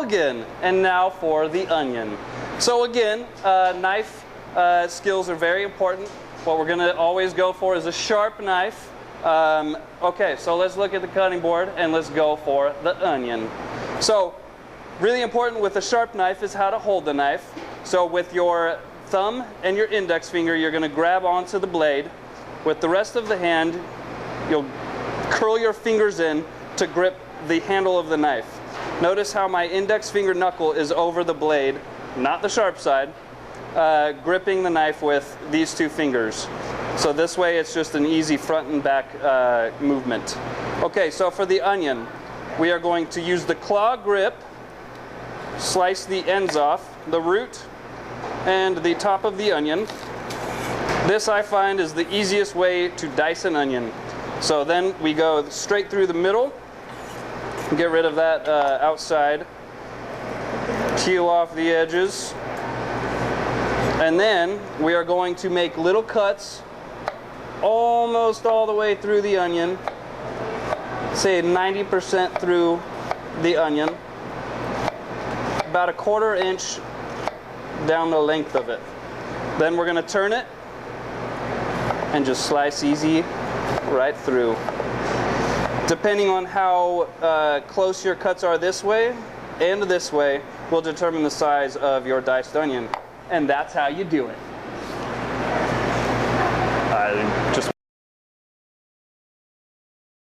again. And now for the onion. So again, knife skills are very important. What we're going to always go for is a sharp knife. Okay, so let's look at the cutting board and let's go for the onion. So really important with a sharp knife is how to hold the knife. So with your thumb and your index finger, you're going to grab onto the blade. With the rest of the hand, you'll curl your fingers in to grip the handle of the knife. Notice how my index finger knuckle is over the blade, not the sharp side, gripping the knife with these two fingers. So this way it's just an easy front and back movement. Okay, so for the onion, we are going to use the claw grip, slice the ends off, the root and the top of the onion. This I find is the easiest way to dice an onion. So then we go straight through the middle, get rid of that outside, peel off the edges, and then we are going to make little cuts almost all the way through the onion, say 90% through the onion, about a 1/4 inch down the length of it. Then we're going to turn it and just slice easy right through. Depending on how close your cuts are this way and this way will determine the size of your diced onion. And that's how you do it.